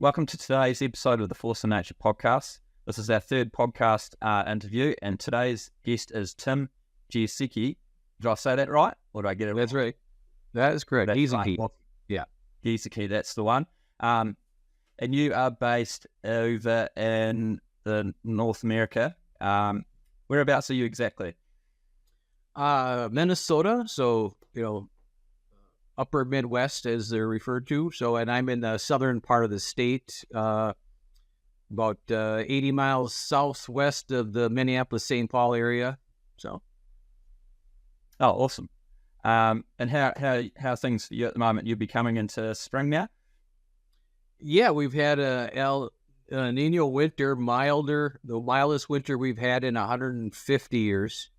Welcome to today's episode of the Force of Nature podcast. This is our third podcast interview, and today's guest is Tim Gieseke. Did I say that right, or did I get it? That's right. That is correct. Gieseke. Right. Yeah. Gieseke, that's the one. And you are based over in North America. Whereabouts are you exactly? Minnesota. So, upper Midwest, as they're referred to. So, and I'm in the southern part of the state, about 80 miles southwest of the Minneapolis-St. Paul area. So. Oh, awesome. And how things for you at the moment? You'll be coming into spring now? Yeah, we've had a El Nino winter, the mildest winter we've had in 150 years.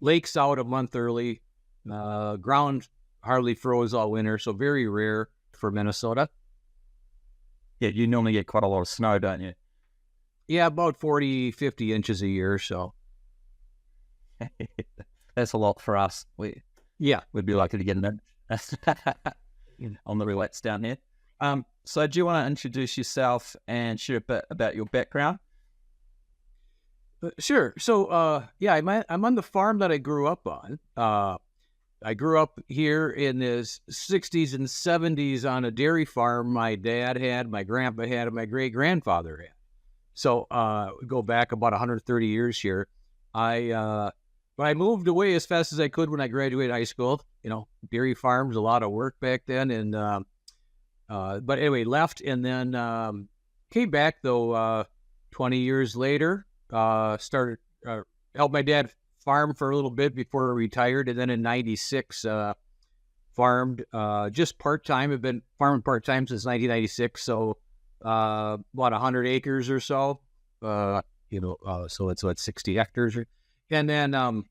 Lakes out a month early. Ground hardly froze all winter, so very rare for Minnesota. Yeah, you normally get quite a lot of snow, don't you? Yeah, about 40, 50 inches a year, so. That's a lot for us. We'd be lucky to get an inch on the relax down here. So do you want to introduce yourself and share a bit about your background? Sure. So, I'm on the farm that I grew up on. I grew up here in the 60s and 70s on a dairy farm my dad had, my grandpa had, and my great-grandfather had. So, go back about 130 years here. But I moved away as fast as I could when I graduated high school. Dairy farms, a lot of work back then. And but anyway, left and then came back, though, 20 years later. Started helped my dad farm for a little bit before he retired, and then in '96 farmed just part-time. I've been farming part-time since 1996, so about 100 acres or so. So it's what, 60 hectares, and then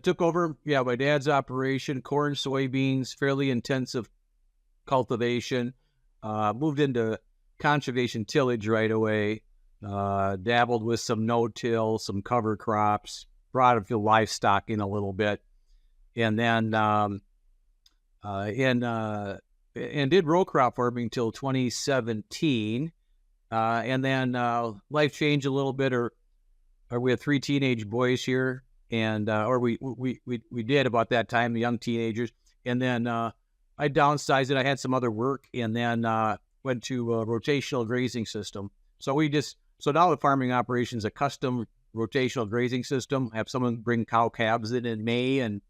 took over my dad's operation, corn, soybeans, fairly intensive cultivation. Moved into conservation tillage right away. Dabbled with some no-till, some cover crops, brought a few livestock in a little bit, and then and did row crop farming until 2017, and then life changed a little bit. Or we have 3 teenage boys here, and we did about that time, the young teenagers, and then I downsized it. I had some other work, and then went to a rotational grazing system. So now the farming operation is a custom rotational grazing system. Have someone bring cow calves in May and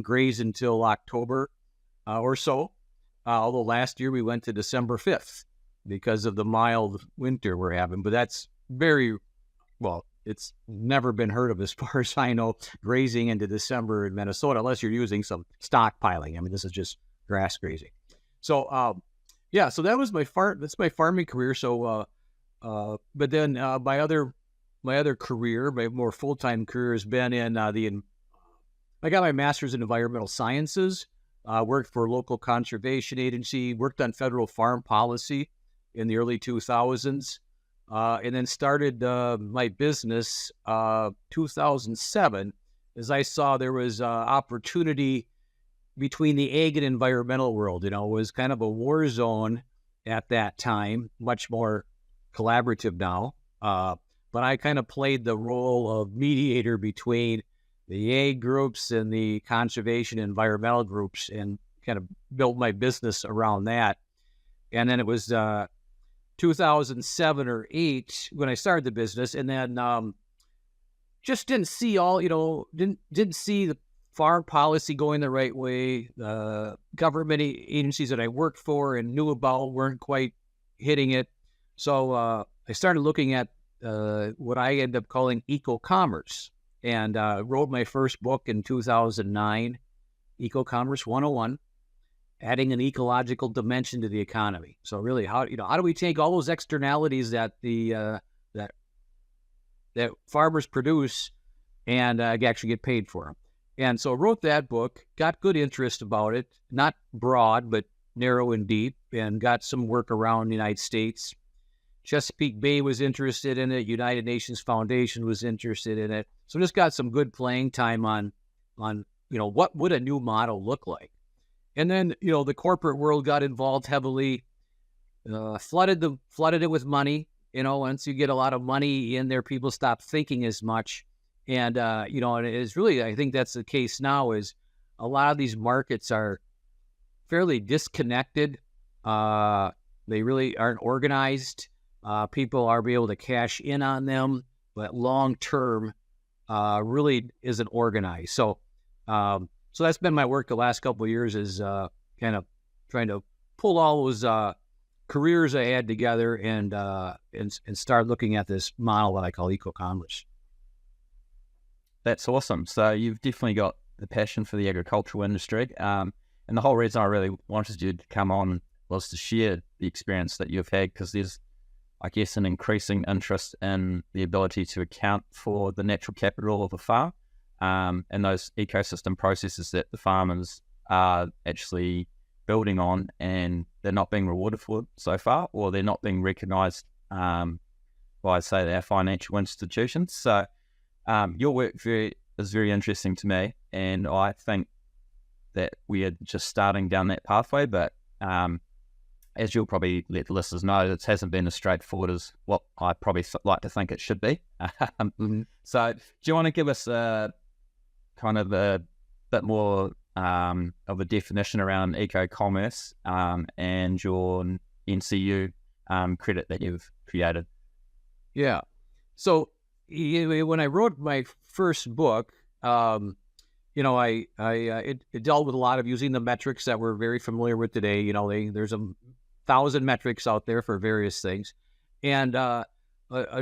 graze until October or so. Although last year we went to December 5th because of the mild winter we're having. But that's it's never been heard of as far as I know, grazing into December in Minnesota, unless you're using some stockpiling. I mean, this is just grass grazing. So, so that was that's my farming career. So, but then my other career, my more full-time career, has been in I got my master's in environmental sciences, worked for a local conservation agency, worked on federal farm policy in the early 2000s, and then started my business 2007 as I saw there was opportunity between the ag and environmental world. It was kind of a war zone at that time, much more collaborative now, but I kind of played the role of mediator between the ag groups and the conservation and environmental groups, and kind of built my business around that. And then it was 2007 or 8 when I started the business, and then just didn't see didn't see the farm policy going the right way. Government agencies that I worked for and knew about weren't quite hitting it. So I started looking at what I ended up calling eco-commerce, and wrote my first book in 2009, Eco-Commerce 101, adding an ecological dimension to the economy. So really, how do we take all those externalities that that farmers produce and actually get paid for them? And so I wrote that book, got good interest about it, not broad, but narrow and deep, and got some work around the United States. Chesapeake Bay was interested in it. United Nations Foundation was interested in it. So just got some good playing time on what would a new model look like. And then, the corporate world got involved heavily, flooded it with money. Once you get a lot of money in there, people stop thinking as much. And, and it is really, I think that's the case now, is a lot of these markets are fairly disconnected. They really aren't organized. People are able to cash in on them, but long-term really isn't organized. So that's been my work the last couple of years, is kind of trying to pull all those careers I had together and start looking at this model that I call eco-commerce. That's awesome. So you've definitely got the passion for the agricultural industry. And the whole reason I really wanted you to come on was to share the experience that you've had, because there's, I guess, an increasing interest in the ability to account for the natural capital of a farm, and those ecosystem processes that the farmers are actually building on, and they're not being rewarded for so far, or they're not being recognised by, say, our financial institutions. So your work is very interesting to me, and I think that we are just starting down that pathway, but as you'll probably let the listeners know, it hasn't been as straightforward as what I probably like to think it should be. So do you want to give us kind of a bit more of a definition around eco-commerce and your NCU credit that you've created? Yeah. So when I wrote my first book, it dealt with a lot of using the metrics that we're very familiar with today. There's 1,000 metrics out there for various things. And a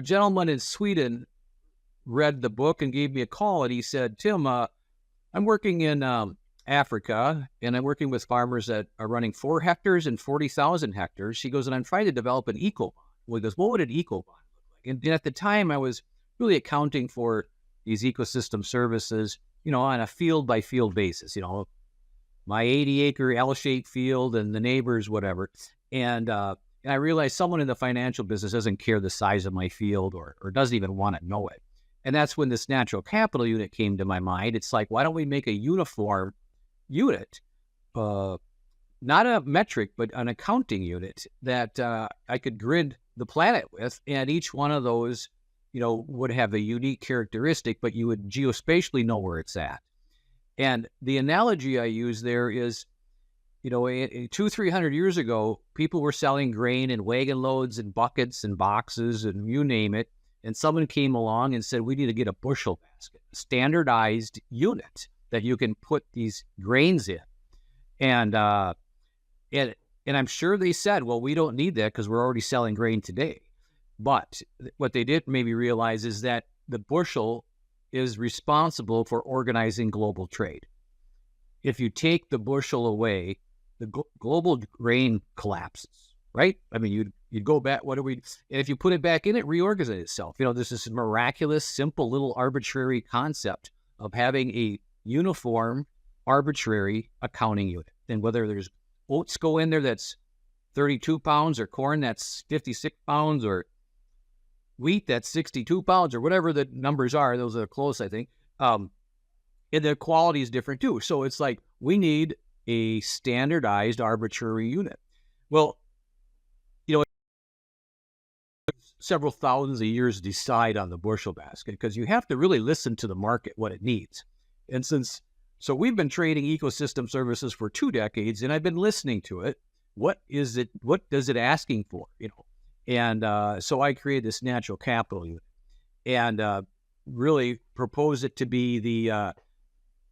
gentleman in Sweden read the book and gave me a call, and he said, Tim, I'm working in Africa, and I'm working with farmers that are running 4 hectares and 40,000 hectares. He goes, and I'm trying to develop an eco bond. Well, he goes, what would an eco bond look like? And at the time, I was really accounting for these ecosystem services, on a field-by-field basis, my 80-acre L-shaped field and the neighbors, whatever. And I realized someone in the financial business doesn't care the size of my field or doesn't even want to know it. And that's when this natural capital unit came to my mind. It's like, why don't we make a uniform unit, not a metric, but an accounting unit that I could grid the planet with, and each one of those would have a unique characteristic, but you would geospatially know where it's at. And the analogy I use there is, 200-300 years ago, people were selling grain in wagon loads and buckets and boxes and you name it. And someone came along and said, we need to get a bushel basket, a standardized unit that you can put these grains in. And I'm sure they said, well, we don't need that because we're already selling grain today. But what they did maybe realize is that the bushel is responsible for organizing global trade. If you take the bushel away, the global grain collapses, right? I mean, you'd go back, and if you put it back in, it reorganizes itself. There's this miraculous, simple little arbitrary concept of having a uniform, arbitrary accounting unit. And whether there's oats go in there that's 32 pounds or corn that's 56 pounds or wheat that's 62 pounds or whatever the numbers are, those are close, I think. And the quality is different too. So it's like, we need a standardized arbitrary unit. Well, several thousands of years decide on the bushel basket, because you have to really listen to the market, what it needs. And so we've been trading ecosystem services for 2 decades, and I've been listening to it. What is it? What does it asking for? And so I created this natural capital unit and really proposed it to be the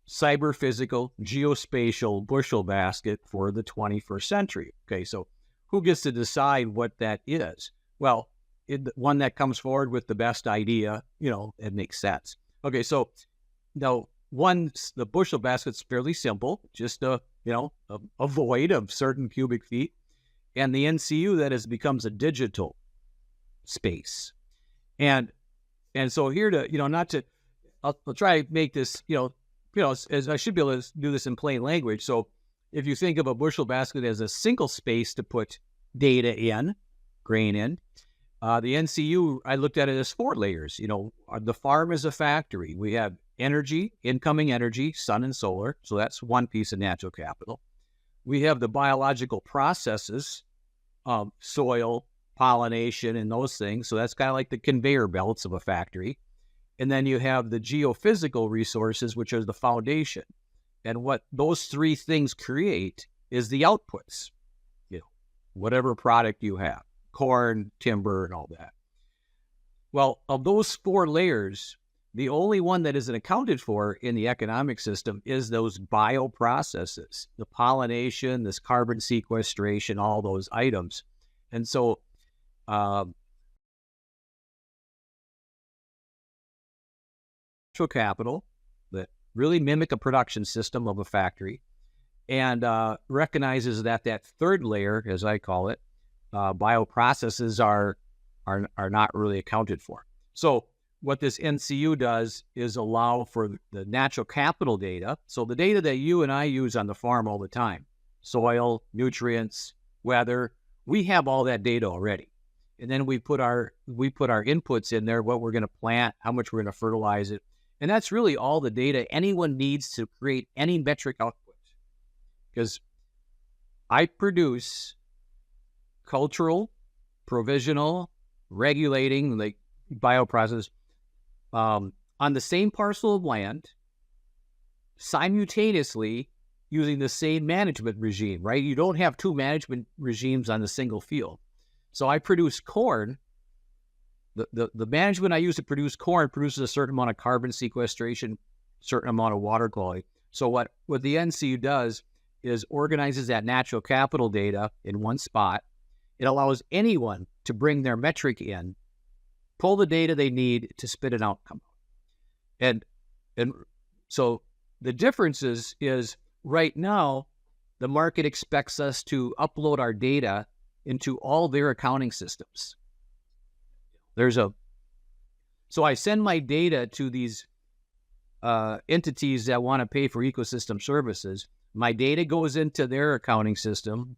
cyber-physical, geospatial bushel basket for the 21st century. Okay, so who gets to decide what that is? Well, one that comes forward with the best idea, it makes sense. Okay, so now the bushel basket's fairly simple, just a void of certain cubic feet. And the NCU becomes a digital space. And so here I'll try to make this, as I should be able to do this in plain language. So if you think of a bushel basket as a single space to put data in, grain in, the NCU, I looked at it as 4 layers. The farm is a factory. We have energy, incoming energy, sun and solar. So that's one piece of natural capital. we have the biological processes of soil, pollination, and those things. So that's kind of like the conveyor belts of a factory. And then you have the geophysical resources, which are the foundation. And what those three things create is the outputs, whatever product you have, corn, timber, and all that. Well, of those four layers, the only one that isn't accounted for in the economic system is those bioprocesses, the pollination, this carbon sequestration, all those items. And so natural capital that really mimic a production system of a factory, and recognizes that that third layer, as I call it, bioprocesses are not really accounted for. So what this NCU does is allow for the natural capital data. So the data that you and I use on the farm all the time, soil, nutrients, weather, we have all that data already. And then we put our inputs in there, what we're going to plant, how much we're going to fertilize it. And that's really all the data anyone needs to create any metric output. Because I produce cultural, provisional, regulating, like bioprocess, on the same parcel of land, simultaneously using the same management regime, right? You don't have two management regimes on a single field. So I produce corn. The management I use to produce corn produces a certain amount of carbon sequestration, certain amount of water quality. So what the NCU does is organizes that natural capital data in one spot. It allows anyone to bring their metric in, pull the data they need to spit an outcome. And so the difference is right now, the market expects us to upload our data into all their accounting systems. So I send my data to these entities that want to pay for ecosystem services. My data goes into their accounting system.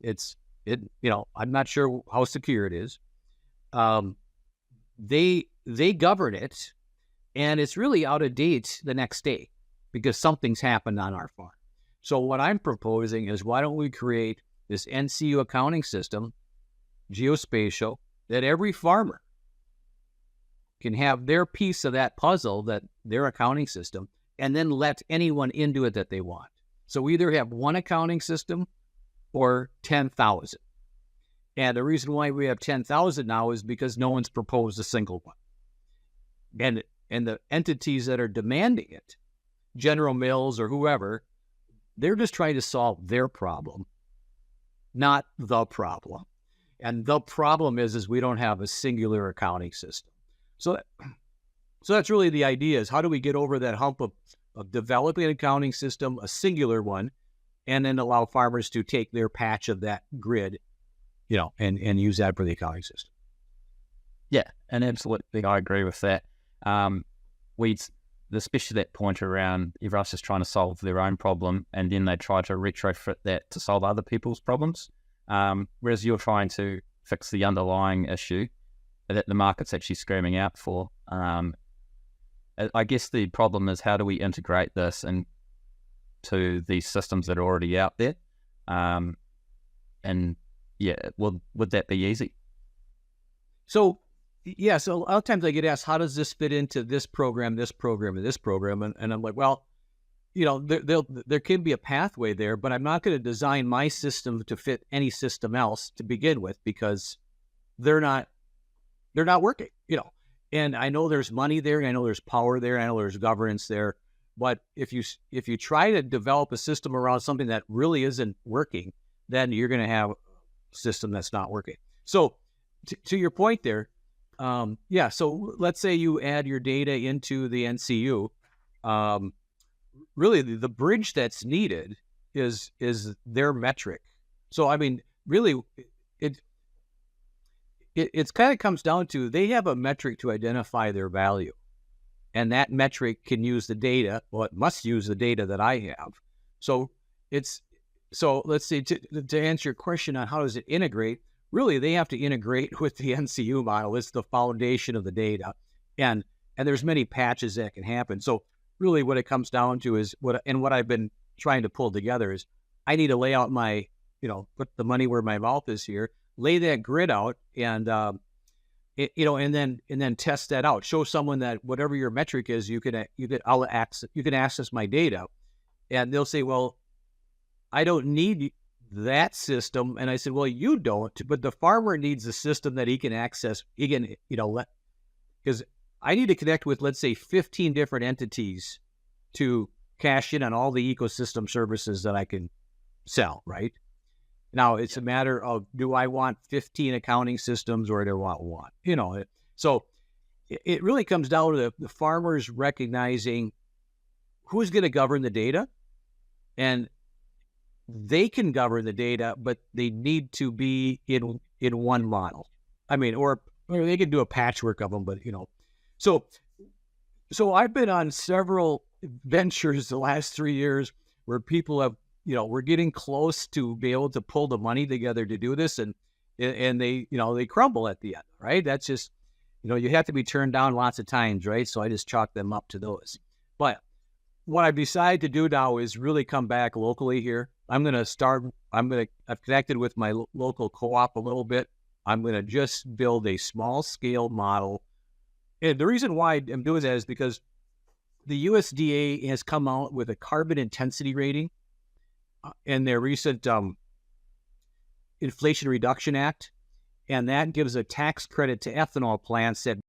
I'm not sure how secure it is. They govern it, and it's really out of date the next day because something's happened on our farm. So what I'm proposing is, why don't we create this NCU accounting system, geospatial, that every farmer can have their piece of that puzzle, that their accounting system, and then let anyone into it that they want. So we either have one accounting system or 10,000. And the reason why we have 10,000 now is because no one's proposed a single one. And the entities that are demanding it, General Mills or whoever, they're just trying to solve their problem, not the problem. And the problem is we don't have a singular accounting system. So that's really the idea, is how do we get over that hump of developing an accounting system, a singular one, and then allow farmers to take their patch of that grid, and use that for the accounting system. Yeah, and absolutely, I agree with that. Especially that point around everyone's just trying to solve their own problem, and then they try to retrofit that to solve other people's problems. Whereas you're trying to fix the underlying issue that the market's actually screaming out for. I guess the problem is, how do we integrate this into these systems that are already out there? And yeah, would that be easy? So a lot of times I get asked, how does this fit into this program, and this program? And I'm like, well, there can be a pathway there, but I'm not going to design my system to fit any system else to begin with, because they're not working, And I know there's money there, and I know there's power there, and I know there's governance there. But if you try to develop a system around something that really isn't working, then you're going to have a system that's not working. So to your point there, so let's say you add your data into the NCU. Really, the bridge that's needed is their metric. So, I mean, really, it's kind of comes down to, they have a metric to identify their value. And that metric can use the data. Well, it must use the data that I have. So let's say, to answer your question on how does it integrate, really, they have to integrate with the NCU model. It's the foundation of the data. And there's many patches that can happen. So really what it comes down to is, what I've been trying to pull together is, I need to lay out my put the money where my mouth is here, lay that grid out and, and then test that out. Show someone that whatever your metric is, you can access my data, and they'll say, "Well, I don't need that system." And I said, "Well, you don't, but the farmer needs a system that he can access. He can, because I need to connect with, let's say, 15 different entities to cash in on all the ecosystem services that I can sell, right? Now, it's a matter of, do I want 15 accounting systems or do I want one? So it really comes down to the farmers recognizing who's going to govern the data, and they can govern the data, but they need to be in one model. I mean, or they can do a patchwork of them, but so I've been on several ventures the last 3 years where people have, we're getting close to be able to pull the money together to do this, and they, they crumble at the end, right? That's just, you have to be turned down lots of times, right? So I just chalk them up to those. But what I've decided to do now is really come back locally here. I've connected with my local co-op a little bit. I'm going to just build a small scale model. And the reason why I'm doing that is because the USDA has come out with a carbon intensity rating in their recent Inflation Reduction Act, and that gives a tax credit to ethanol plants that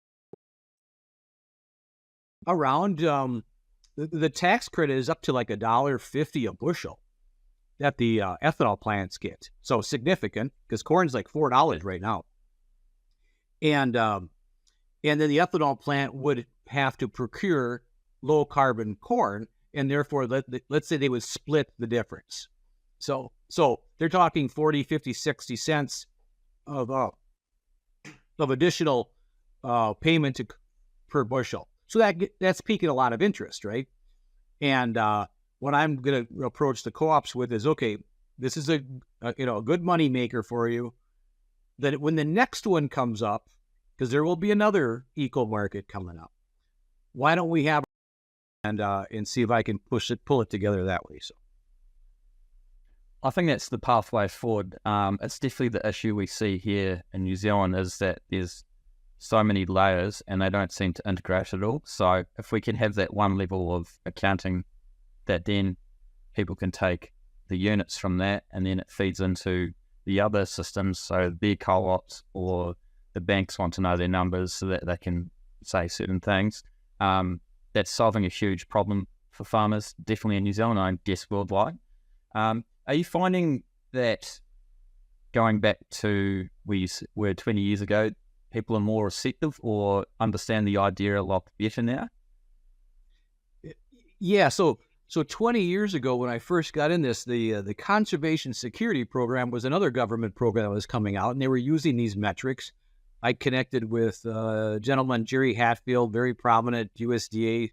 around the tax credit is up to like $1.50 a bushel that the ethanol plants get. So significant, because corn's like $4 right now, and then the ethanol plant would have to procure low carbon corn, and therefore let's say they would split the difference. So they're talking 40, 50, 60 cents of additional payment per bushel. So that's piquing a lot of interest, right? And what I'm going to approach the co-ops with is, okay, this is a good money maker for you. That when the next one comes up, because there will be another eco market coming up, why don't we have and see if I can pull it together that way. So I think that's the pathway forward. It's definitely the issue we see here in New Zealand is that there's so many layers and they don't seem to integrate at all. So if we can have that one level of accounting that then people can take the units from that and then it feeds into the other systems. So their co-ops or the banks want to know their numbers so that they can say certain things. That's solving a huge problem for farmers, definitely in New Zealand, I guess worldwide. Are you finding that going back to where you were 20 years ago, people are more receptive or understand the idea a lot better now? Yeah, so 20 years ago when I first got in this, the Conservation Security Program was another government program that was coming out, and they were using these metrics. I connected with a gentleman, Jerry Hatfield, very prominent USDA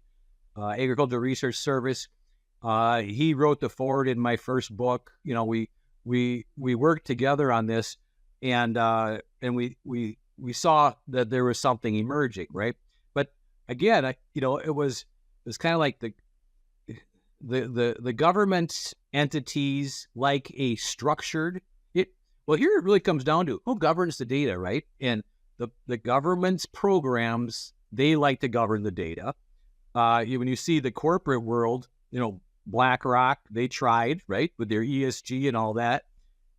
Agricultural Research Service. He wrote the foreword in my first book. We worked together on this, and we saw that there was something emerging, right? But again, it was kind of like the government entities like a structured. Well, here it really comes down to who governs the data, right? And the government's programs, they like to govern the data. When you see the corporate world, BlackRock, they tried, right, with their ESG and all that,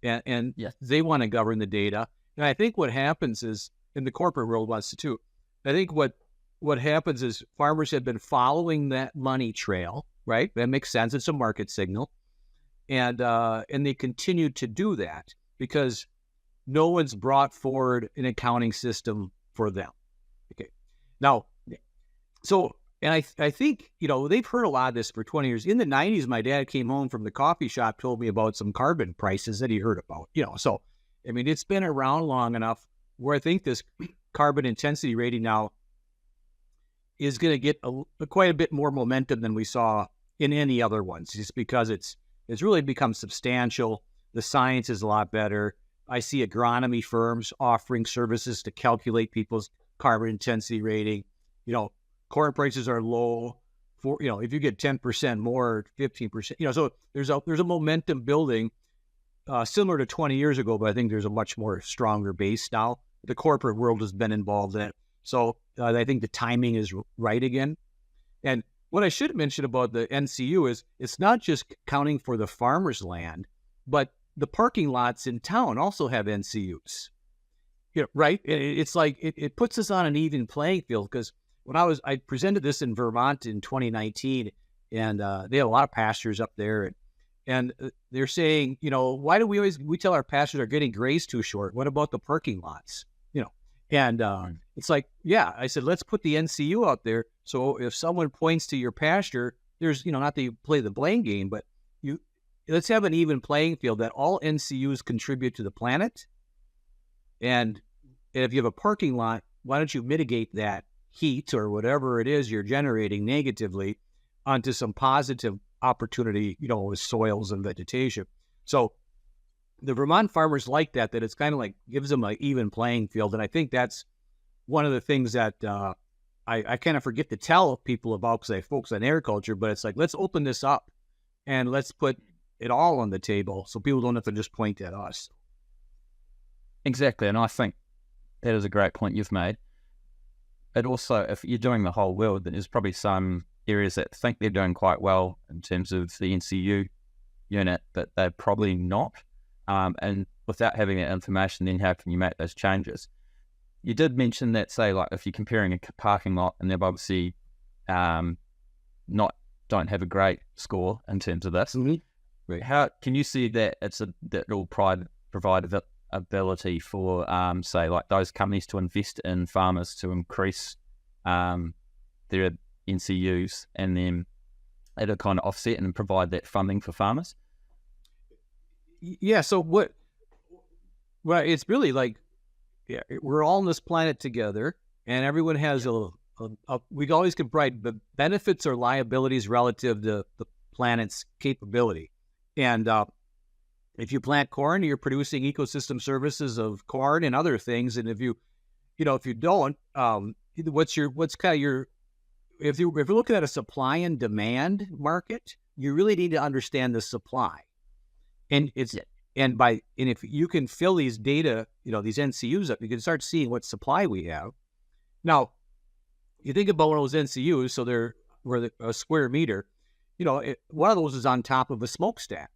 and yes, they want to govern the data. And I think what happens is, in the corporate world wants to too, I think what happens is farmers have been following that money trail, right? That makes sense. It's a market signal. And they continue to do that because no one's brought forward an accounting system for them. Okay. Now, and I think, they've heard a lot of this for 20 years. In the 90s, my dad came home from the coffee shop, told me about some carbon prices that he heard about, So, I mean, it's been around long enough where I think this carbon intensity rating now is going to get quite a bit more momentum than we saw in any other ones, just because it's really become substantial. The science is a lot better. I see agronomy firms offering services to calculate people's carbon intensity rating. Corn prices are low. If you get 10% more, 15%, so there's a momentum building, similar to 20 years ago, but I think there's a much more stronger base now. The corporate world has been involved in it. So I think the timing is right again. And what I should mention about the NCU is it's not just counting for the farmer's land, but the parking lots in town also have NCUs. Right? It's like it puts us on an even playing field, because when I presented this in Vermont in 2019, and they have a lot of pastures up there, and they're saying, why do we tell our pastures are getting grazed too short? What about the parking lots? And it's like, yeah, I said, let's put the NCU out there. So if someone points to your pasture, there's, not that you play the blame game, but let's have an even playing field that all NCUs contribute to the planet. And if you have a parking lot, why don't you mitigate that heat or whatever it is you're generating negatively onto some positive opportunity, with soils and vegetation. So the Vermont farmers like that it's kind of like gives them an even playing field. And I think that's one of the things that I kind of forget to tell people about, because I focus on agriculture, but it's like, let's open this up and let's put it all on the table so people don't have to just point at us. Exactly. And I think that is a great point you've made. But also, if you're doing the whole world, then there's probably some areas that think they're doing quite well in terms of the NCU unit, but they're probably not. And without having that information, then how can you make those changes? You did mention that, say, like if you're comparing a parking lot and they've obviously don't have a great score in terms of this. Mm-hmm. How can you see that that will provide ability for say like those companies to invest in farmers to increase their NCUs, and then it'll kind of offset and provide that funding for farmers? Yeah. So well, it's really like, we're all on this planet together, and everyone has we always can provide the benefits or liabilities relative to the planet's capability. And if you plant corn, you're producing ecosystem services of corn and other things. And if you don't, if you're looking at a supply and demand market, you really need to understand the supply. And if you can fill these data, these NCUs up, you can start seeing what supply we have. Now, you think about one of those NCUs, so they're a square meter. One of those is on top of a smokestack.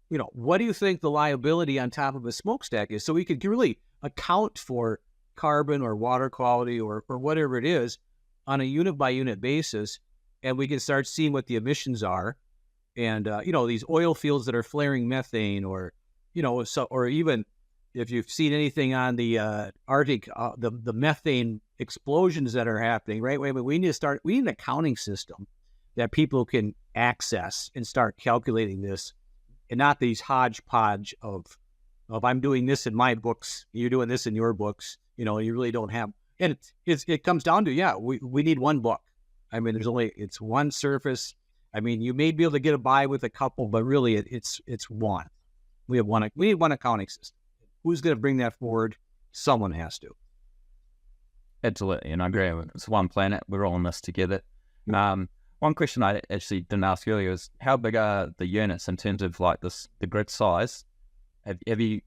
What do you think the liability on top of a smokestack is? So we could really account for carbon or water quality or whatever it is on a unit by unit basis, and we can start seeing what the emissions are. And these oil fields that are flaring methane, or even if you've seen anything on the Arctic, the methane explosions that are happening, right? We need an accounting system that people can access and start calculating this, and not these hodgepodge of I'm doing this in my books, you're doing this in your books. You really don't have. And it comes down to, we need one book. I mean, it's one surface. I mean, you may be able to get by with a couple, but really it's one. We need one accounting system. Who's going to bring that forward? Someone has to. Absolutely, and I agree. It's one planet. We're all in this together. One question I actually didn't ask earlier is, how big are the units in terms of like the grid size? Have you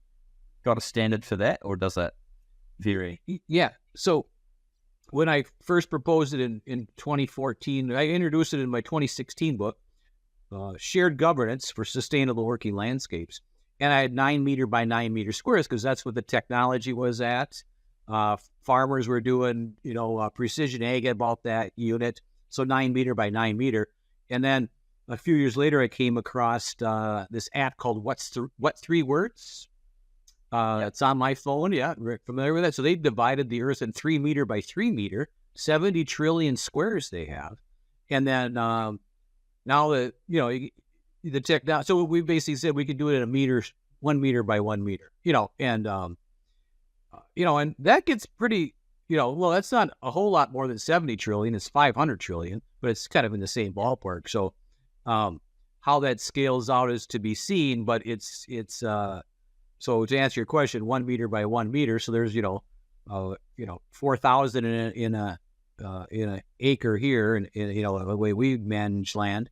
got a standard for that, or does it vary? Yeah. So when I first proposed it in 2014, I introduced it in my 2016 book, Shared Governance for Sustainable Working Landscapes. And I had 9 meter by 9 meter squares, because that's what the technology was at. Farmers were doing, precision ag about that unit. So 9 meter by 9 meter. And then a few years later, I came across this app called What Three Words? It's on my phone. Yeah, familiar with that. So they divided the Earth in 3 meter by 3 meter, 70 trillion squares they have. And then now the tech. So we basically said we could do it in 1 meter by 1 meter. And that gets pretty. Well, that's not a whole lot more than 70 trillion. It's 500 trillion, but it's kind of in the same ballpark. So how that scales out is to be seen, but it's so to answer your question, 1 meter by 1 meter. So there's 4,000 in an acre here, and the way we manage land.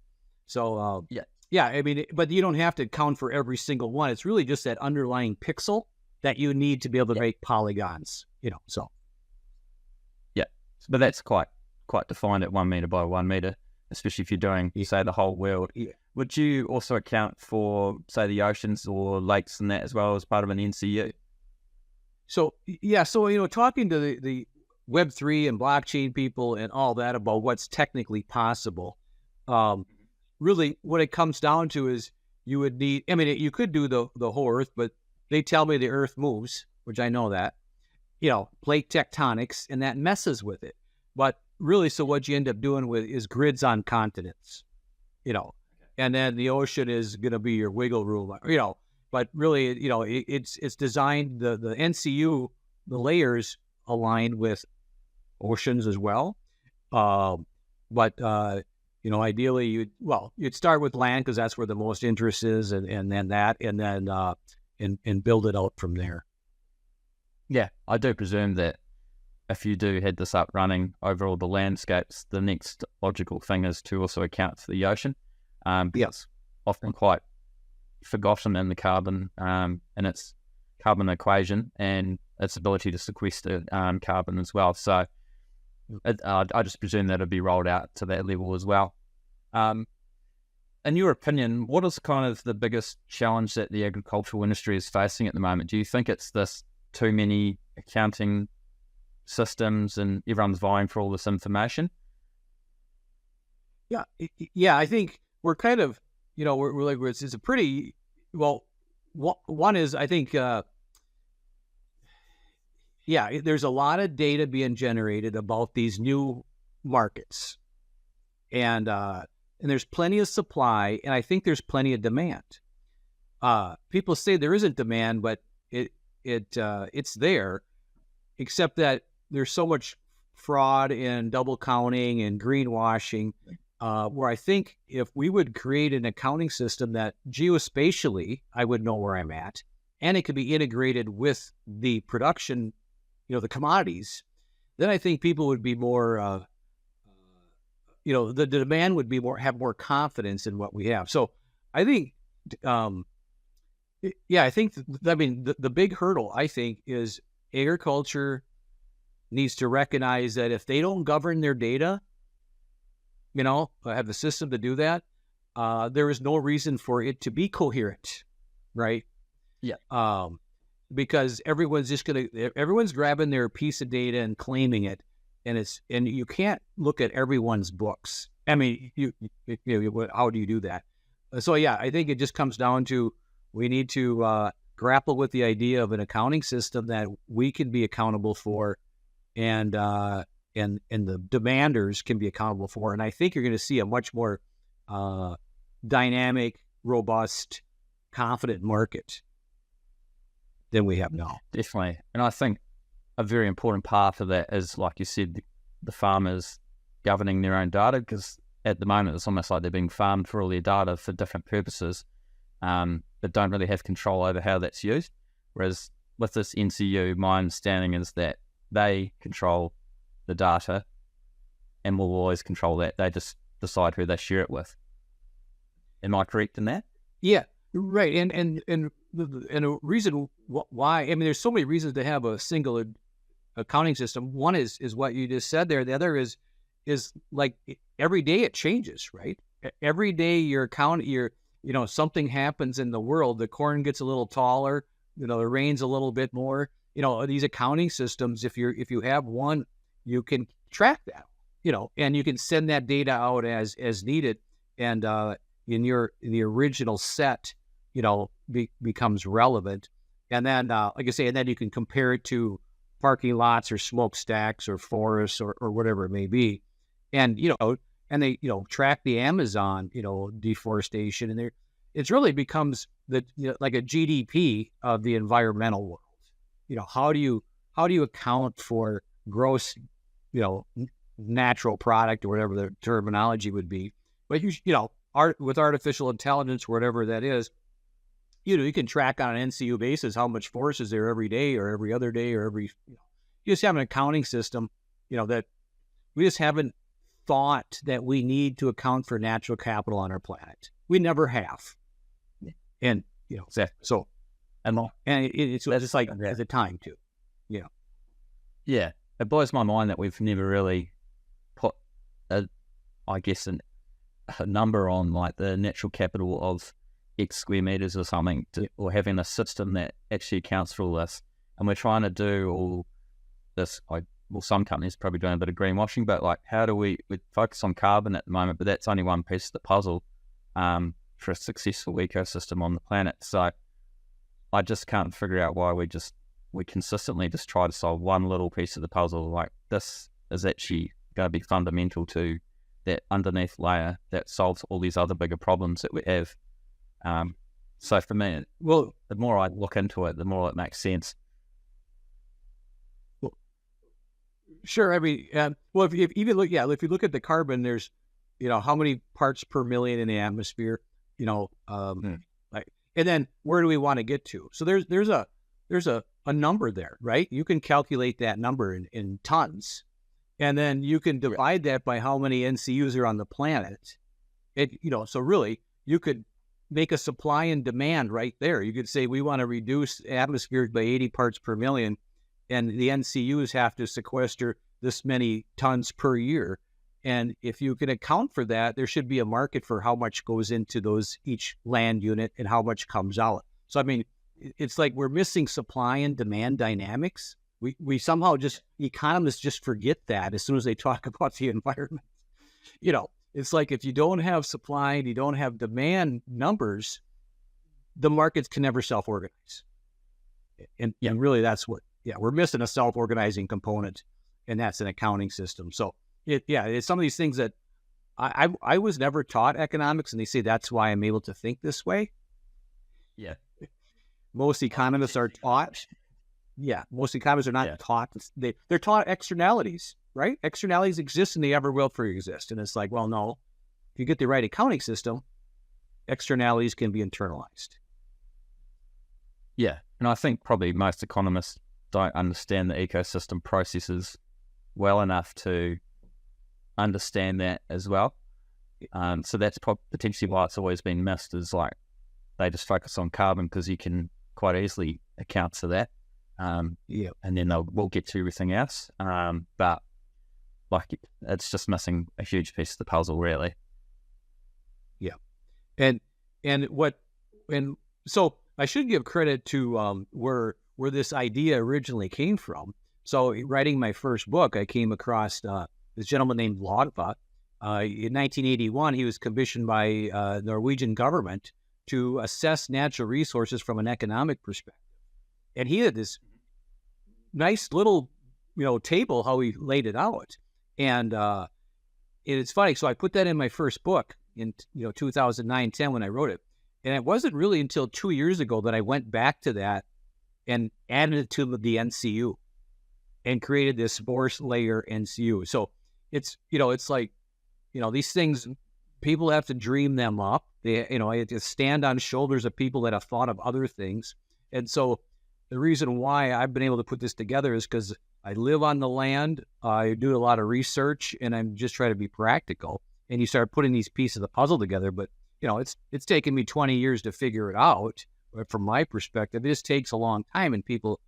So Yeah, I mean, but you don't have to count for every single one. It's really just that underlying pixel that you need to be able to Yeah. make polygons, so. Yeah. But that's quite defined at 1 meter by 1 meter, especially if you're doing, say, the whole world. Yeah. Would you also account for, say, the oceans or lakes and that as well as part of an NCU? So, yeah, so, talking to the Web3 and blockchain people and all that about what's technically possible, really what it comes down to is you would need, I mean, you could do the whole Earth, but they tell me the Earth moves, which I know that, plate tectonics, and that messes with it. But really, so what you end up doing with is grids on continents, and then the ocean is going to be your wiggle room, but really, it's designed, the NCU, the layers aligned with oceans as well. But ideally you'd start with land because that's where the most interest is, and then that, and then and build it out from there. Yeah, I do presume that if you do head this up running over all the landscapes, the next logical thing is to also account for the ocean. Because often quite forgotten in the carbon, in its carbon equation and its ability to sequester carbon as well. So I just presume that it'll be rolled out to that level as well. In your opinion, what is kind of the biggest challenge that the agricultural industry is facing at the moment? Do you think it's this too many accounting systems and everyone's vying for all this information? Yeah, I think we're kind of, we're like, it's a pretty, well, one is, I think, there's a lot of data being generated about these new markets, and there's plenty of supply, and I think there's plenty of demand. People say there isn't demand, but it's there, except that there's so much fraud and double counting and greenwashing, where I think if we would create an accounting system that geospatially I would know where I'm at, and it could be integrated with the production, the commodities, then I think people would be more, the demand would be have more confidence in what we have. So I think, I think, the big hurdle, I think, is agriculture needs to recognize that if they don't govern their data, have the system to do that, there is no reason for it to be coherent, right? Yeah. Because everyone's grabbing their piece of data and claiming it, and you can't look at everyone's books. I mean, how do you do that? So yeah, I think it just comes down to we need to grapple with the idea of an accounting system that we can be accountable for, and the demanders can be accountable for. And I think you're going to see a much more dynamic, robust, confident market than we have now. Definitely. And I think a very important part of that is, like you said, the farmers governing their own data, because at the moment it's almost like they're being farmed for all their data for different purposes, but don't really have control over how that's used. Whereas with this NCU, my understanding is that they control the data and will always control that. They just decide who they share it with. Am I correct in that? Yeah, right. And a reason why, I mean, there's so many reasons to have a single accounting system. One is what you just said there. The other is like every day it changes, right? Every day your account, something happens in the world. The corn gets a little taller, it rains a little bit more. These accounting systems, if you have one, you can track that, and you can send that data out as needed. And in the original set, becomes relevant. And then, like I say, and then you can compare it to parking lots or smokestacks or forests or whatever it may be. And, and they, track the Amazon, deforestation, and it's really becomes like a GDP of the environmental world. How do you account for gross, natural product or whatever the terminology would be? But with artificial intelligence, whatever that is, you can track on an NCU basis how much forest is there every day or every other day or every. You just have an accounting system, that we just haven't thought that we need to account for natural capital on our planet. We never have. And, Exactly. so, And it's just like at the time too. yeah, it blows my mind that we've never really put a number on like the natural capital of X square meters or something, or having a system that actually accounts for all this. And we're trying to do all this. Some companies are probably doing a bit of greenwashing, but like, how do we focus on carbon at the moment? But that's only one piece of the puzzle for a successful ecosystem on the planet. So I just can't figure out why we consistently just try to solve one little piece of the puzzle. Like, this is actually going to be fundamental to that underneath layer that solves all these other bigger problems that we have. So for me, the more I look into it, the more it makes sense. Well, sure. I mean, if you look at the carbon, there's, how many parts per million in the atmosphere, and then where do we want to get to? So there's a number there, right? You can calculate that number in tons, and then you can divide that by how many NCUs are on the planet. So really you could make a supply and demand right there. You could say we want to reduce atmosphere by 80 parts per million, and the NCUs have to sequester this many tons per year. And if you can account for that, there should be a market for how much goes into each land unit and how much comes out. So, I mean, it's like we're missing supply and demand dynamics. We somehow economists just forget that as soon as they talk about the environment. It's like if you don't have supply and you don't have demand numbers, the markets can never self-organize. And really that's we're missing a self-organizing component, and that's an accounting system. So it's some of these things that I was never taught economics, and they say that's why I'm able to think this way. Yeah. Most economists are taught. Yeah, most economists are not taught. They're taught externalities, right? Externalities exist and they ever will for exist. And it's like, well, no, if you get the right accounting system, externalities can be internalized. Yeah, and I think probably most economists don't understand the ecosystem processes well enough to understand that as well. So that's potentially why it's always been missed, is like they just focus on carbon because you can quite easily account for that. And then we'll get to everything else. But like, it's just missing a huge piece of the puzzle, really. Yeah. And so I should give credit to where this idea originally came from. So writing my first book, I came across this gentleman named Lodva. In 1981, he was commissioned by the Norwegian government to assess natural resources from an economic perspective. And he had this nice little, table, how he laid it out. And it's funny. So I put that in my first book in, 2009-10 when I wrote it. And it wasn't really until 2 years ago that I went back to that and added it to the NCU and created this force layer NCU. So it's, it's like, these things, people have to dream them up. They, I have to stand on shoulders of people that have thought of other things. And so the reason why I've been able to put this together is because I live on the land, I do a lot of research, and I'm just trying to be practical. And you start putting these pieces of the puzzle together. But, it's taken me 20 years to figure it out. But from my perspective, this takes a long time, and people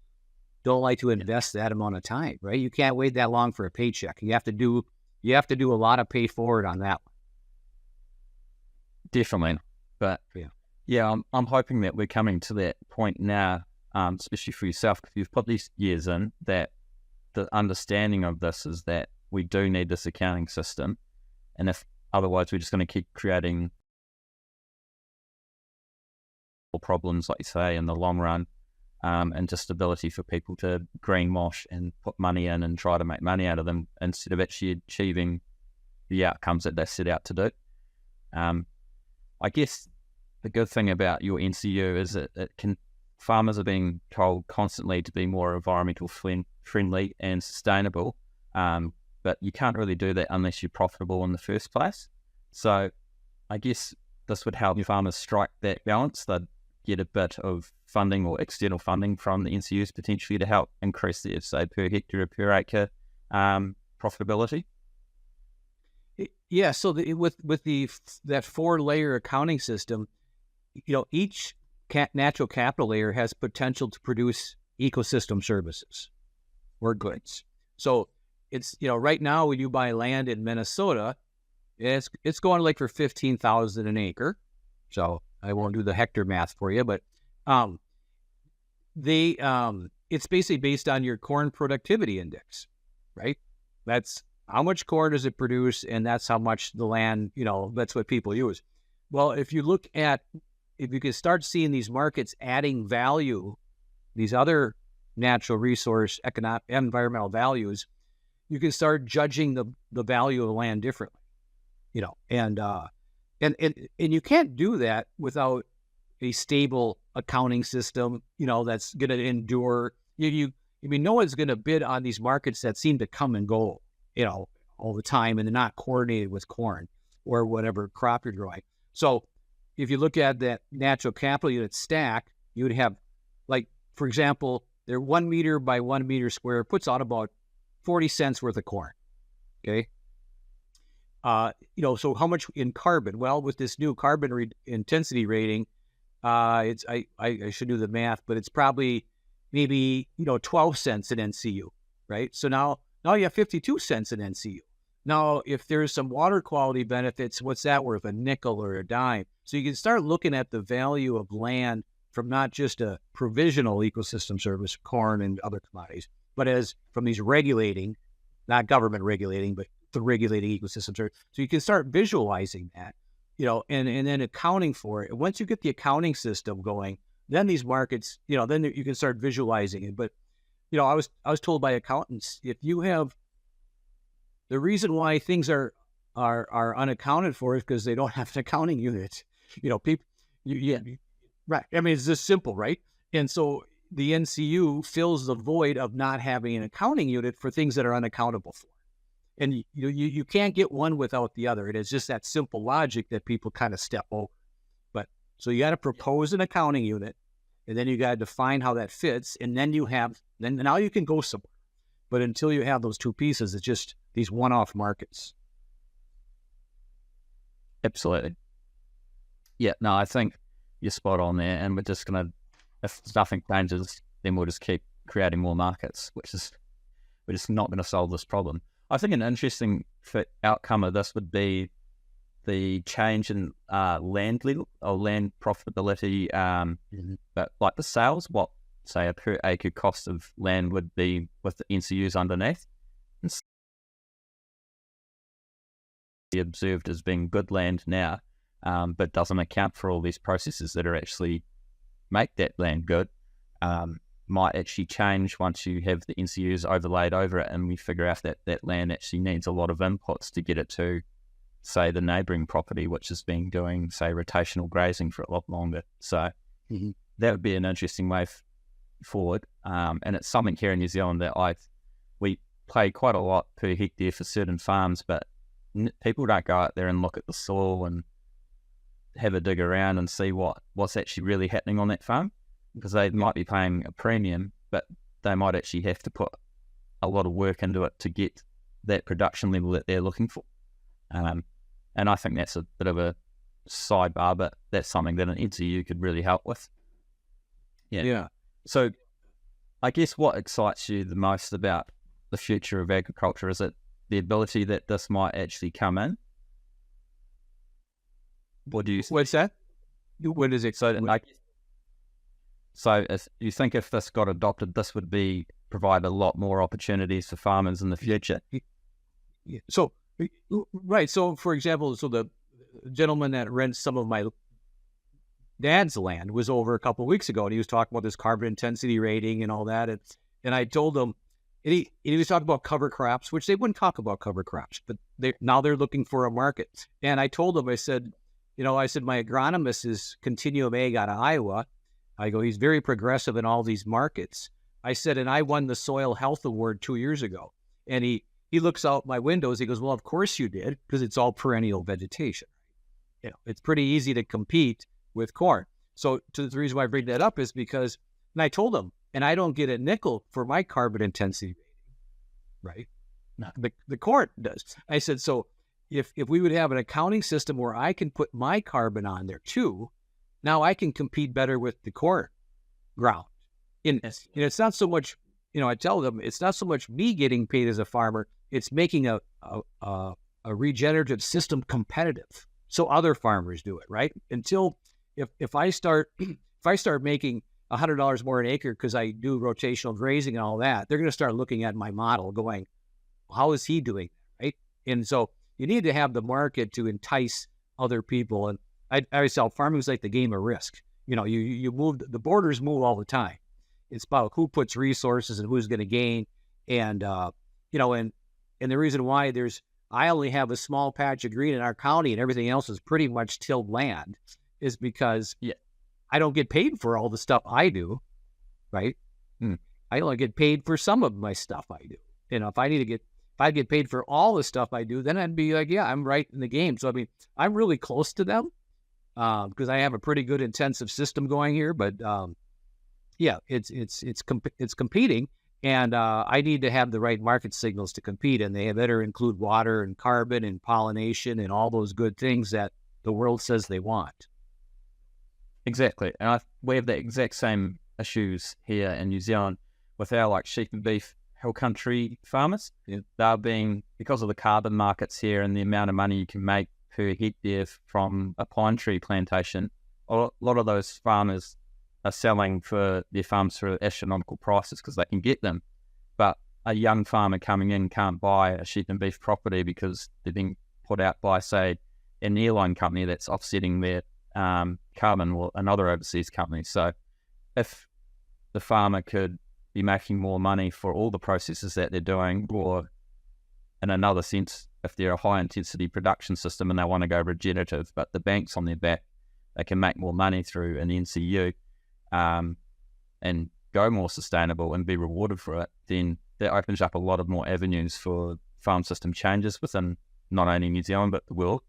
don't like to invest that amount of time, right? You can't wait that long for a paycheck. You have to do a lot of pay forward on that one. Definitely. But I'm hoping that we're coming to that point now, especially for yourself, because you've put these years in, that the understanding of this is that we do need this accounting system. And if otherwise we're just going to keep creating problems, like you say, in the long run, and just ability for people to greenwash and put money in and try to make money out of them instead of actually achieving the outcomes that they set out to do. I guess the good thing about your NCU is that farmers are being told constantly to be more environmental friendly and sustainable, but you can't really do that unless you're profitable in the first place. So I guess this would help farmers strike that balance. They'd get a bit of funding or external funding from the NCUs potentially to help increase their, say, per hectare or per acre profitability. Yeah. So with that 4-layer accounting system, each natural capital layer has potential to produce ecosystem services or goods. So it's, right now when you buy land in Minnesota, it's going like for 15,000 an acre. So I won't do the hectare math for you, but it's basically based on your corn productivity index, right? That's how much corn does it produce, and that's how much the land, that's what people use. Well, if you can start seeing these markets adding value, these other natural resource, economic, environmental values, you can start judging the value of the land differently, and you can't do that without a stable accounting system, that's going to endure. No one's going to bid on these markets that seem to come and go, all the time, and they're not coordinated with corn or whatever crop you're growing. So if you look at that natural capital unit stack, you would have, like, for example, their 1 meter by 1 meter square puts out about 40 cents worth of corn. Okay. So how much in carbon? Well, with this new carbon intensity rating, I should do the math, but it's probably maybe 12 cents an NCU, right? So now you have 52 cents an NCU. Now, if there's some water quality benefits, what's that worth? A nickel or a dime? So you can start looking at the value of land from not just a provisional ecosystem service, corn and other commodities, but as from these regulating, not government regulating, but the regulating ecosystem service. So you can start visualizing that, and then accounting for it. And once you get the accounting system going, then these markets, then you can start visualizing it. But, I was told by accountants, if you have the reason why things are unaccounted for is because they don't have an accounting unit. People, right. I mean, it's just simple, right? And so the NCU fills the void of not having an accounting unit for things that are unaccountable for. And you can't get one without the other. It is just that simple logic that people kind of step over. But so you got to propose an accounting unit, and then you got to define how that fits, and then now you can go somewhere. But until you have those two pieces, it's just these one-off markets. Absolutely. Yeah, no, I think you're spot on there, and we're just going to, if nothing changes, then we'll just keep creating more markets, we're just not going to solve this problem. I think an interesting outcome of this would be the change in land level or land profitability, but like the sales, what, say, a per acre cost of land would be with the NCUs underneath. And observed as being good land now, but doesn't account for all these processes that are actually make that land good, might actually change once you have the NCUs overlaid over it, and we figure out that that land actually needs a lot of inputs to get it to, say, the neighbouring property, which has been doing, say, rotational grazing for a lot longer. So that would be an interesting way forward, and it's something here in New Zealand that we pay quite a lot per hectare for certain farms, but people don't go out there and look at the soil and have a dig around and see what's actually really happening on that farm, because they might be paying a premium, but they might actually have to put a lot of work into it to get that production level that they're looking for. And I think that's a bit of a sidebar, but that's something that an NCU could really help with. Yeah. So I guess what excites you the most about the future of agriculture, is it the ability that this might actually come in? What do you think? What's that? What is it? So if you think if this got adopted, this would provide a lot more opportunities for farmers in the future. Yeah. So, right. So, for example, the gentleman that rents some of my dad's land was over a couple of weeks ago, and he was talking about this carbon intensity rating and all that. And I told him, and he was talking about cover crops, which they wouldn't talk about cover crops, but now they're looking for a market. And I told him, I said, my agronomist is Continuum Ag out of Iowa. I go, he's very progressive in all these markets. I said, and I won the Soil Health Award 2 years ago. And he looks out my windows. He goes, well, of course you did, because it's all perennial vegetation. It's pretty easy to compete with corn. So the reason why I bring that up is because, and I told him, and I don't get a nickel for my carbon intensity rating, right? No. The corn does. I said, so if we would have an accounting system where I can put my carbon on there too, now I can compete better with the corn ground. And it's not so much, I tell them it's not so much me getting paid as a farmer, it's making a regenerative system competitive. So other farmers do it, right? Until if I start making $100 more an acre because I do rotational grazing and all that, they're going to start looking at my model going, how is he doing that, right? And so you need to have the market to entice other people. And I always tell farming is like the game of risk. You move, the borders move all the time. It's about who puts resources and who's going to gain. And, and the reason why I only have a small patch of green in our county and everything else is pretty much tilled land is because I don't get paid for all the stuff I do, right? I only get paid for some of my stuff I do. If I get paid for all the stuff I do, then I'd be like, yeah, I'm right in the game. So, I mean, I'm really close to them because I have a pretty good intensive system going here. But, it's competing. And I need to have the right market signals to compete. And they better include water and carbon and pollination and all those good things that the world says they want. Exactly. And we have the exact same issues here in New Zealand with our sheep and beef hill country farmers. They're being, because of the carbon markets here and the amount of money you can make per hectare from a pine tree plantation, a lot of those farmers are selling for their farms for astronomical prices because they can get them. But a young farmer coming in can't buy a sheep and beef property because they're being put out by, say, an airline company that's offsetting their carbon or another overseas company. So if the farmer could be making more money for all the processes that they're doing, or in another sense, if they're a high-intensity production system and they want to go regenerative, but the bank's on their back, they can make more money through an NCU and go more sustainable and be rewarded for it, then that opens up a lot of more avenues for farm system changes within not only New Zealand, but the world.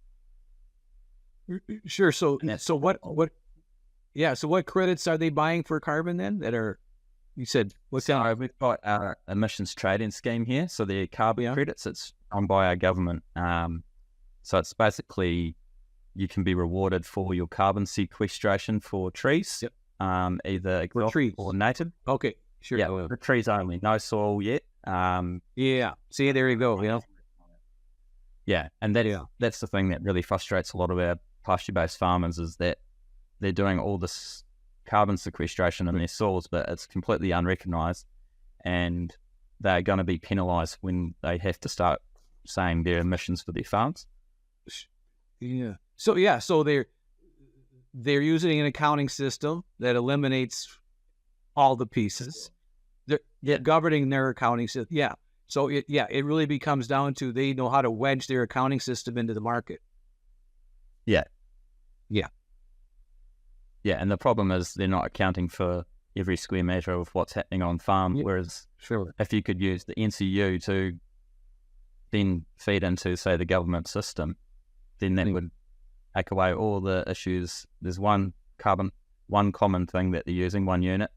Sure. So what credits are they buying for carbon then that are, you said, what's that? So we've got our emissions trading scheme here. So the carbon credits, it's run by our government. So it's basically, you can be rewarded for your carbon sequestration for trees, either exotic or native. Okay, sure. Yeah, for trees only, no soil yet. See, there you go. Yeah, and that's the thing that really frustrates a lot of our pasture-based farmers is that they're doing all this carbon sequestration in their soils, but it's completely unrecognised, and they're going to be penalised when they have to start saying their emissions for their farms. Yeah. So they're using an accounting system that eliminates all the pieces. They're governing their accounting system. Yeah. So it really becomes down to they know how to wedge their accounting system into the market. Yeah, and the problem is they're not accounting for every square metre of what's happening on farm, whereas if you could use the NCU to then feed into, say, the government system, then that would take away all the issues. There's one common thing that they're using, one unit,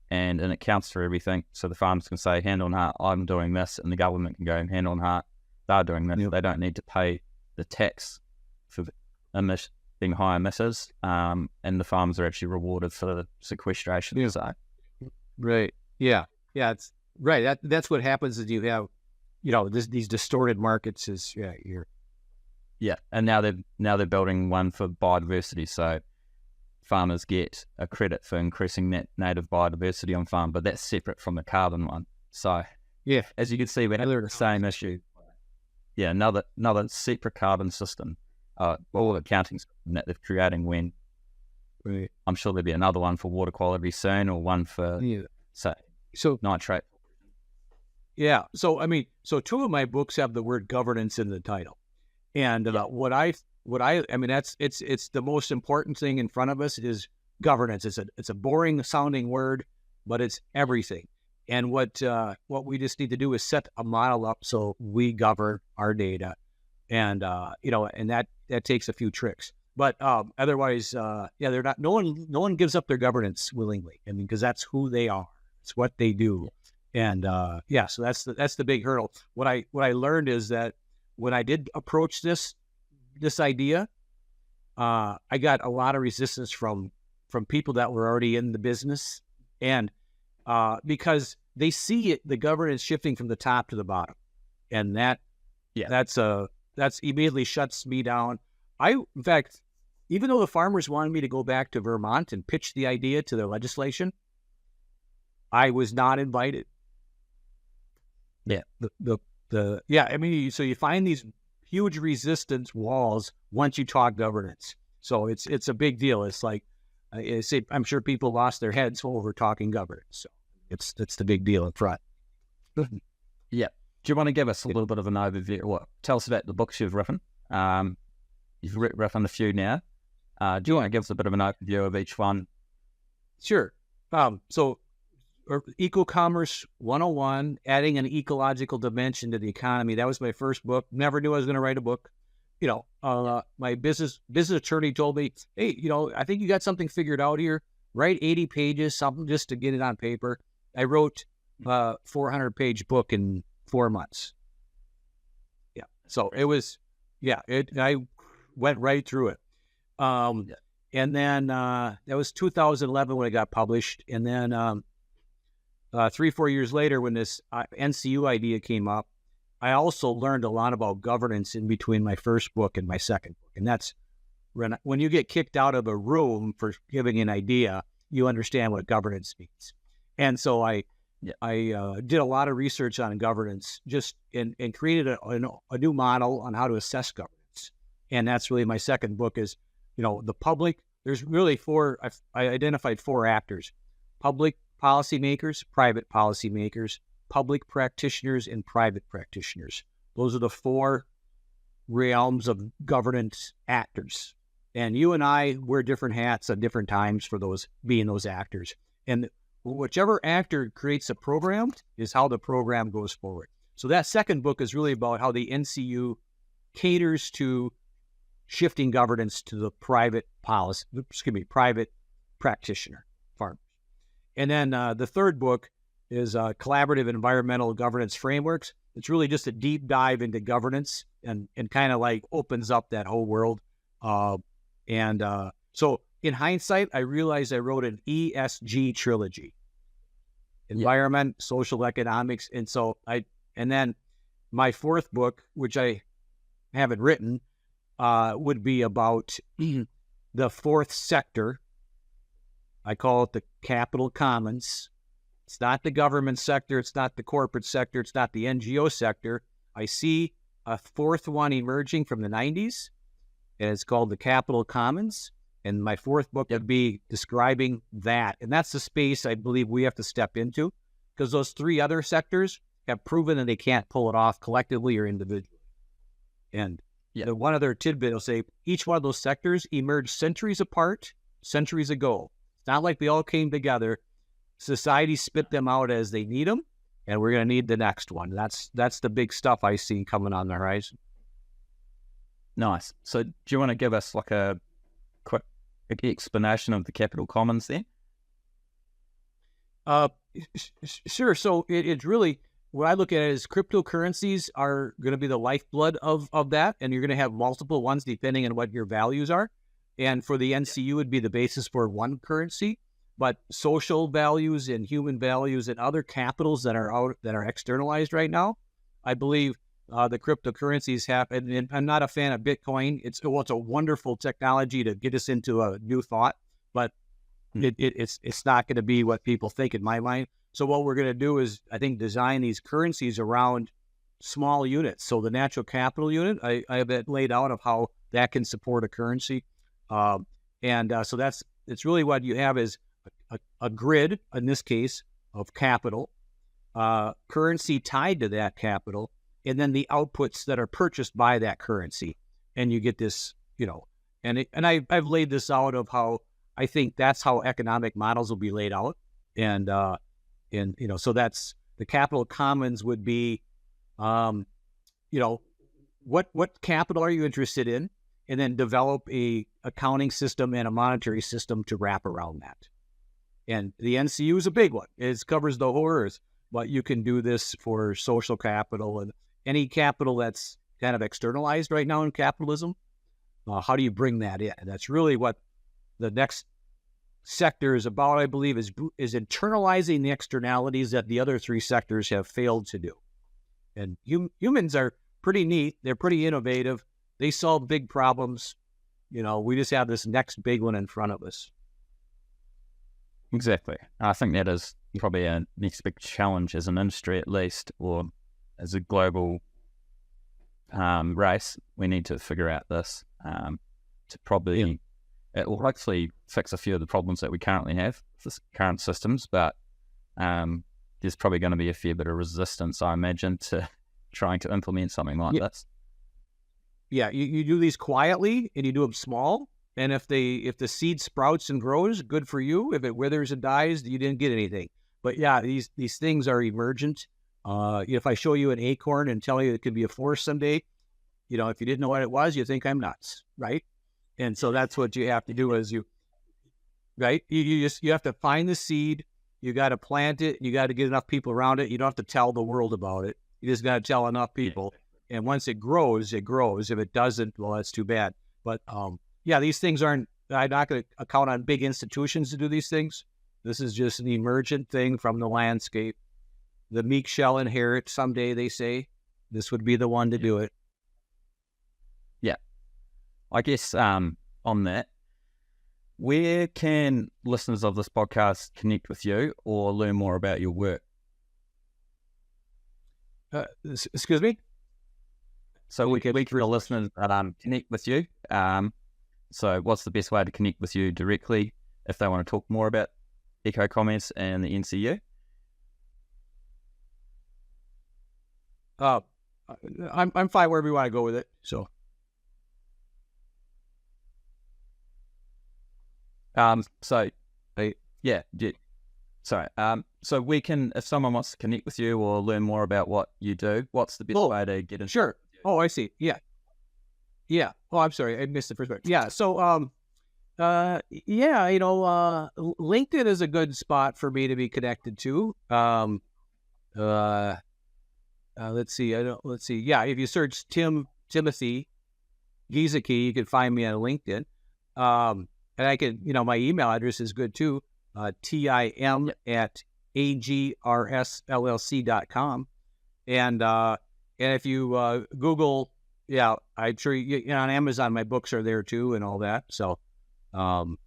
and it counts for everything. So the farmers can say, hand on heart, I'm doing this, and the government can go, hand on heart, they're doing this. They don't need to pay the tax for being high emitters, and the farmers are actually rewarded for the sequestration. So. Right. Yeah. It's right. That's what happens is you have, these distorted markets is and now they're building one for biodiversity. So farmers get a credit for increasing that native biodiversity on farm, but that's separate from the carbon one. So as you can see, we have the same issue. Yeah, another separate carbon system. All accounting that they're creating when I'm sure there'll be another one for water quality soon, or one for nitrate. Yeah. So, I mean, two of my books have the word governance in the title. And it's the most important thing in front of us is governance. It's a boring sounding word, but it's everything. And what we just need to do is set a model up so we govern our data. And, and that takes a few tricks, but otherwise, they're not. No one gives up their governance willingly. I mean, because that's who they are. It's what they do, and so that's the big hurdle. What I learned is that when I did approach this idea, I got a lot of resistance from people that were already in the business, and because they see the governance shifting from the top to the bottom, and that's immediately shuts me down. In fact, even though the farmers wanted me to go back to Vermont and pitch the idea to their legislation, I was not invited. Yeah. I mean, so you find these huge resistance walls once you talk governance. So it's a big deal. It's like, I'm sure people lost their heads over talking governance. So it's the big deal in front. Yeah. Do you want to give us a little bit of an overview? Tell us about the books you've written. You've written a few now. Do you want to give us a bit of an overview of each one? Sure. So Eco-Commerce 101, adding an ecological dimension to the economy. That was my first book. Never knew I was going to write a book. My business attorney told me, hey, I think you got something figured out here. Write 80 pages, something just to get it on paper. I wrote a 400-page book in 4 months. Yeah. So it was, I went right through it. And then that was 2011 when it got published. And then 3-4 years later, when this NCU idea came up, I also learned a lot about governance in between my first book and my second book. And that's when you get kicked out of a room for giving an idea, you understand what governance means. And so I did a lot of research on governance, and created a new model on how to assess governance. And that's really my second book is, the public. There's really I identified 4 actors: public policymakers, private policymakers, public practitioners, and private practitioners. Those are the 4 realms of governance actors. And you and I wear different hats at different times for being those actors. And whichever actor creates a program is how the program goes forward. So that second book is really about how the NCU caters to shifting governance to the private practitioner farmers. And then the third book is Collaborative Environmental Governance Frameworks. It's really just a deep dive into governance and kind of like opens up that whole world. So in hindsight, I realized I wrote an ESG trilogy: environment, social economics. And then my fourth book, which I haven't written, would be about the fourth sector. I call it the capital commons. It's not the government sector. It's not the corporate sector. It's not the NGO sector. I see a fourth one emerging from the 90s, and it's called the capital commons. And my fourth book would be describing that. And that's the space I believe we have to step into, because those 3 other sectors have proven that they can't pull it off collectively or individually. And the one other tidbit will say each one of those sectors emerged centuries apart, centuries ago. It's not like they all came together. Society spit them out as they need them, and we're going to need the next one. That's the big stuff I see coming on the horizon. Nice. So do you want to give us like a quick explanation of the capital commons there? Sure. So it's really, what I look at is cryptocurrencies are going to be the lifeblood of that, and you're going to have multiple ones depending on what your values are. And for the NCU, would be the basis for one currency, but social values and human values and other capitals that are externalized right now, I believe the cryptocurrencies have. And I'm not a fan of Bitcoin. It's a wonderful technology to get us into a new thought, but it's not going to be what people think in my mind. So what we're going to do is, I think, design these currencies around small units. So the natural capital unit, I have it laid out of how that can support a currency. So it's really what you have is a grid, in this case, of capital, currency tied to that capital, and then the outputs that are purchased by that currency. And you get this, and I've laid this out of how I think that's how economic models will be laid out. And so that's the capital commons would be, what capital are you interested in? And then develop a accounting system and a monetary system to wrap around that. And the NCU is a big one. It covers the whole earth, but you can do this for social capital and any capital that's kind of externalized right now in capitalism. How do you bring that in? And that's really what the next sector is about, I believe, is internalizing the externalities that the other three sectors have failed to do. And humans are pretty neat. They're pretty innovative. They solve big problems. We just have this next big one in front of us. Exactly. I think that is probably a next big challenge as an industry, at least, or as a global race. We need to figure out this to probably, it will hopefully fix a few of the problems that we currently have with the current systems, but there's probably going to be a fair bit of resistance, I imagine, to trying to implement something like this. Yeah, you do these quietly and you do them small. And if the seed sprouts and grows, good for you. If it withers and dies, you didn't get anything. But yeah, these things are emergent. If I show you an acorn and tell you it could be a forest someday, if you didn't know what it was, you think I'm nuts, right? And so that's what you have to do is you have to find the seed. You got to plant it. You got to get enough people around it. You don't have to tell the world about it. You just got to tell enough people. And once it grows, it grows. If it doesn't, well, that's too bad. But these things I'm not going to count on big institutions to do these things. This is just an emergent thing from the landscape. The meek shall inherit someday, they say. This would be the one to do it. Yeah. I guess on that, where can listeners of this podcast connect with you or learn more about your work? Excuse me? So we can the listeners connect with you. So what's the best way to connect with you directly if they want to talk more about eco-commerce and the NCU? I'm fine wherever you want to go with it. So, so we can, if someone wants to connect with you or learn more about what you do, what's the best way to get in? Sure. Oh, I see. Yeah. Oh, I'm sorry, I missed the first part. Yeah. So, LinkedIn is a good spot for me to be connected to. Let's see. Yeah, if you search Timothy Gieseke, you can find me on LinkedIn. And I can, my email address is good too. tim@agrslc.com. And if you Google, I'm sure on Amazon, my books are there too and all that. So you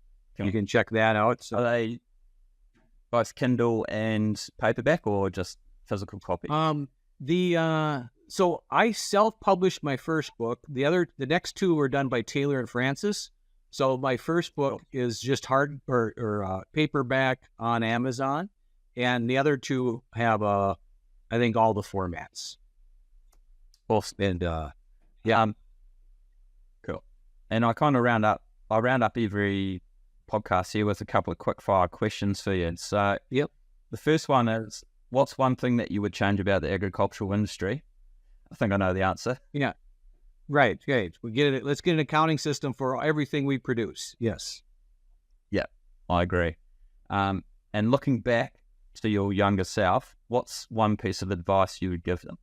can check that out. So, are they both Kindle and paperback or just physical copy? So I self-published my first book. The next two were done by Taylor and Francis. So my first book is just hard or paperback on Amazon, and the other two have I think all the formats. Awesome. And cool. And I kind of round up every podcast here with a couple of quick fire questions for you. So the first one is, what's one thing that you would change about the agricultural industry? I think I know the answer. Yeah. Right. We get it. Let's get an accounting system for everything we produce. Yes. Yeah, I agree. And looking back to your younger self, what's one piece of advice you would give them?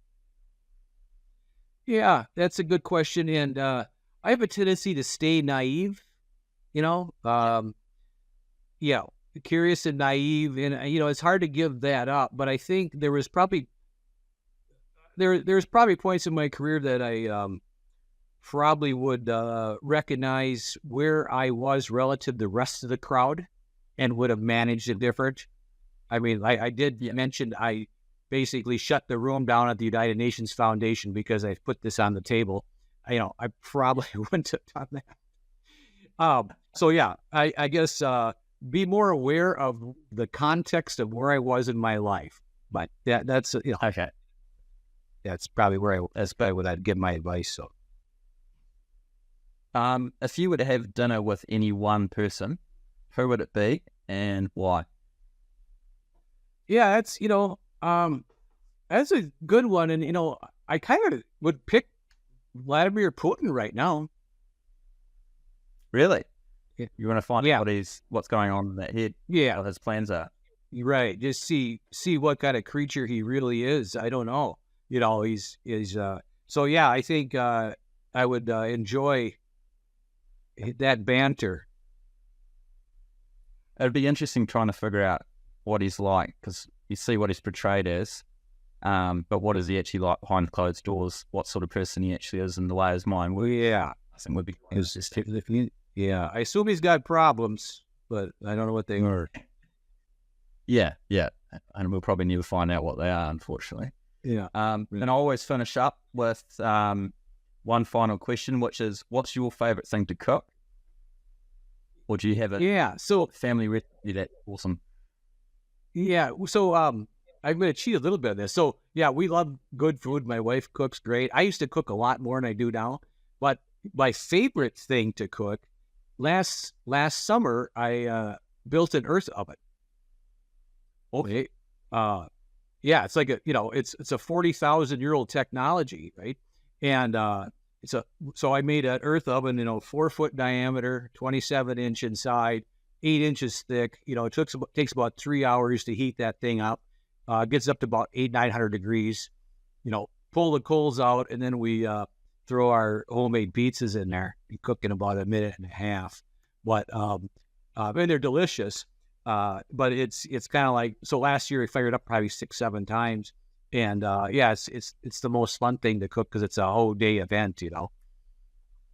Yeah, that's a good question. And I have a tendency to stay naive, curious and naive. And, it's hard to give that up. But I think there's probably points in my career that I probably would recognize where I was relative to the rest of the crowd and would have managed it different. I mean, I did mention I basically shut the room down at the United Nations Foundation because I put this on the table. I probably wouldn't have done that. So yeah, I guess be more aware of the context of where I was in my life. But that's okay. That's probably what I'd give my advice. So, if you were to have dinner with any one person, who would it be and why? Yeah, that's that's a good one, and I kind of would pick Vladimir Putin right now. Really? Yeah. You want to find out what's going on in that head? Yeah, what his plans are. Right. Just see what kind of creature he really is. I don't know. He's So yeah, I think I would enjoy that banter. It'd be interesting trying to figure out what he's like, because you see what he's portrayed as, but what is he actually like behind closed doors? What sort of person he actually is, and the way his mind Well, works. yeah, I think would be yeah. I assume he's got problems, but I don't know what they are. yeah, and we'll probably never find out what they are, unfortunately. Yeah. And I always finish up with one final question, which is, what's your favorite thing to cook? Or do you have a So family recipe that's awesome? yeah. So I'm going to cheat a little bit of this. So yeah, we love good food. My wife cooks great. I used to cook a lot more than I do now, but my favorite thing to cook last summer, I built an earth oven. Okay. Yeah, it's like it's a 40,000-year-old technology, right? And so I made an earth oven, 4-foot diameter, 27-inch inside, 8 inches thick. It takes about 3 hours to heat that thing up. Gets up to about 900 degrees. Pull the coals out, and then we throw our homemade pizzas in there and cook in about a minute and a half. But and they're delicious. But it's kind of like, so last year I fired up probably 6-7 times, and yeah, it's the most fun thing to cook because it's a whole day event,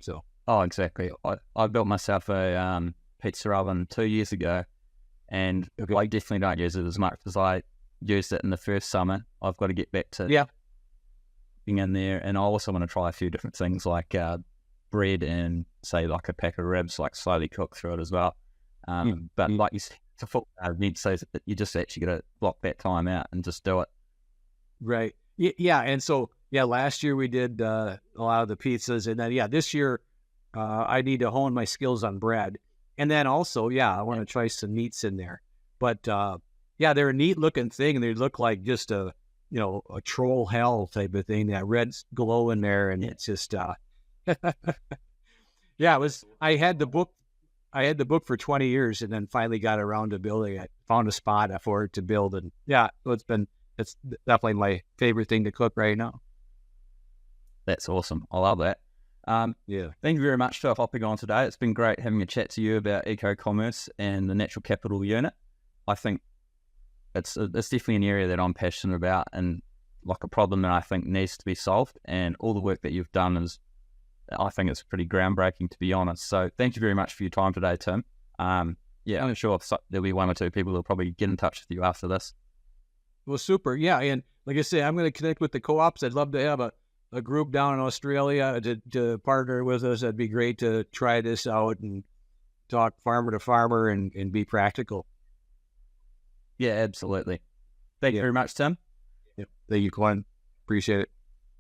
So Exactly. I built myself a pizza oven 2 years ago, and I definitely don't use it as much as I used it in the first summer. I've got to get back to being in there, and I also want to try a few different things like bread and say like a pack of ribs, like slowly cook through it as well. But like you said, it's a full need, so you just actually got to block that time out and just do it. Right. Yeah. And so, last year we did a lot of the pizzas, and then, this year I need to hone my skills on bread. And then also, I want to try some meats in there. But they're a neat looking thing, and they look like just a troll hell type of thing, that red glow in there. And it's just, I had the book. For 20 years, and then finally got around to building it. Found a spot for it to build, and it's definitely my favorite thing to cook right now. That's awesome. I love that. Thank you very much for hopping on today. It's been great having a chat to you about eco-commerce and the natural capital unit. I think it's definitely an area that I'm passionate about, and like a problem that I think needs to be solved. And all the work that you've done I think it's pretty groundbreaking, to be honest. So thank you very much for your time today, Tim. I'm sure there'll be 1 or 2 people who'll probably get in touch with you after this. Well, super. Yeah. And like I say, I'm going to connect with the co-ops. I'd love to have a group down in Australia to partner with us. That'd be great to try this out and talk farmer to farmer and be practical. Yeah, absolutely. Thank you very much, Tim. Thank you, Glenn. Appreciate it.